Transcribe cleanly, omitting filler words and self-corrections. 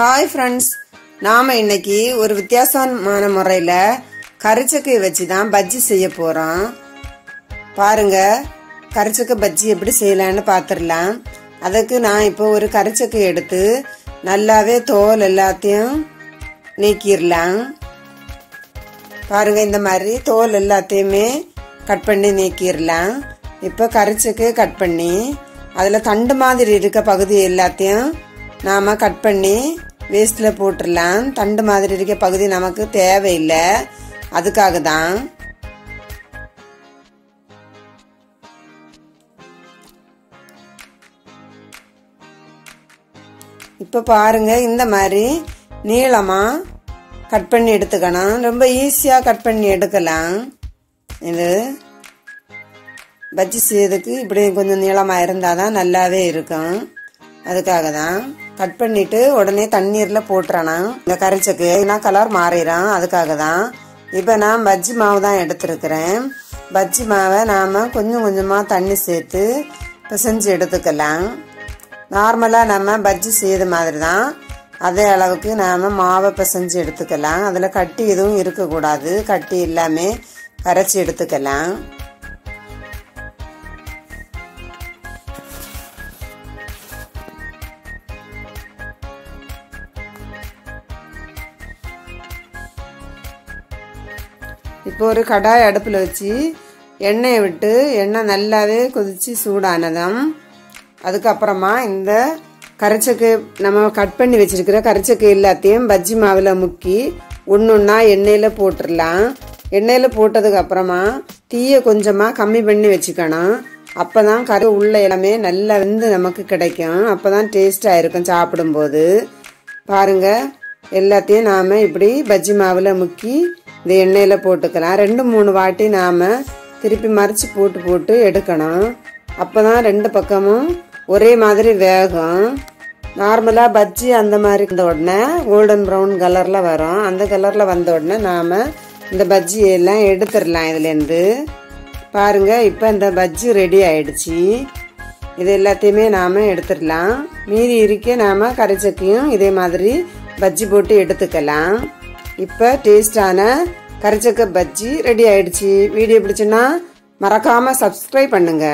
Hi friends, நாம இன்னைக்கு ஒரு வித்தியாசமான முறையில் கரிச்சக்கை வச்சு தான் பஜ்ஜி செய்ய போகிறோம். பாருங்க, கரிச்சக்கை பஜ்ஜி எப்படி செய்யலான்னு பார்த்துடலாம். அதுக்கு நான் இப்போ ஒரு கரிச்சக்கை எடுத்து நல்லாவே தோல் எல்லாத்தையும் நீக்கிடலாம். பாருங்க, இந்த மாதிரி தோல் எல்லாத்தையுமே கட் பண்ணி நீக்கிடலாம். இப்போ கரிச்சக்கையை கட் பண்ணி அதில் தண்டு மாதிரி இருக்க பகுதி எல்லாத்தையும் நாம் கட் பண்ணி வேஸ்ட்டில் போட்டுடலாம். தண்டு மாதிரி இருக்க பகுதி நமக்கு தேவையில்லை, அதுக்காக தான். இப்போ பாருங்க, இந்த மாதிரி நீளமாக கட் பண்ணி எடுத்துக்கணும். ரொம்ப ஈஸியாக கட் பண்ணி எடுக்கலாம். இது பஜ்ஜி செய்யறதுக்கு இப்படி கொஞ்சம் நீளமாக இருந்தால் தான் நல்லாவே இருக்கும். அதுக்காக தான் கட் பண்ணிட்டு உடனே தண்ணீரில் போட்டுறணும். இந்த கரிச்சக்கைனா கலர் மாறிடும், அதுக்காக தான். இப்போ நான் பஜ்ஜி மாவு தான் எடுத்துருக்கிறேன். பஜ்ஜி மாவை நாம் கொஞ்சம் கொஞ்சமாக தண்ணி சேர்த்து பிசைஞ்சு எடுத்துக்கலாம். நார்மலாக நம்ம பஜ்ஜி செய்த மாதிரி தான், அதே அளவுக்கு நாம் மாவை பிசைஞ்சு எடுத்துக்கலாம். அதில் கட்டி எதுவும் இருக்கக்கூடாது, கட்டி இல்லாமல் கரைச்சி எடுத்துக்கலாம். இப்போ ஒரு கடாய் அடுப்பில் வச்சு எண்ணெயை விட்டு எண்ணெய் நல்லாவே கொதித்து சூடானதும் அதுக்கப்புறமா இந்த கரிச்சக்கை நம்ம கட் பண்ணி வச்சிருக்கிற கரிச்சக்கை எல்லாத்தையும் பஜ்ஜி மாவில் முக்கி ஒன்று ஒன்றா எண்ணெயில் போட்டுடலாம். எண்ணெயில் போட்டதுக்கு அப்புறமா தீயை கொஞ்சமாக கம்மி பண்ணி வச்சுக்கணும். அப்போ தான் கறி உள்ள எல்லாமே நல்லா வெந்து நமக்கு கிடைக்கும். அப்போ தான் டேஸ்ட்டாக இருக்கும் சாப்பிடும்போது. பாருங்கள், எல்லாத்தையும் நாம் இப்படி பஜ்ஜி மாவில் முக்கி இந்த எண்ணெயில் போட்டுக்கலாம். 2-3 வாட்டி நாம் திருப்பி மறைச்சி போட்டு எடுக்கணும். அப்போ தான் 2 பக்கமும் ஒரே மாதிரி வேகும். நார்மலாக பஜ்ஜி அந்த மாதிரி இருந்த உடனே கோல்டன் ப்ரௌன் கலரில் வரும். அந்த கலரில் வந்த உடனே நாம் இந்த பஜ்ஜியெல்லாம் எடுத்துடலாம் இதுலேருந்து. பாருங்கள், இப்போ இந்த பஜ்ஜி ரெடி ஆயிடுச்சு. இது எல்லாத்தையுமே நாம் எடுத்துடலாம். மீதி இருக்க நாம் கரிச்சக்கையும் இதே மாதிரி பஜ்ஜி போட்டு எடுத்துக்கலாம். இப்போ டேஸ்டான கரிச்சக்கை பஜ்ஜி ரெடி ஆயிடுச்சு. வீடியோ பிடிச்சுன்னா மறக்காம சப்ஸ்கிரைப் பண்ணுங்க.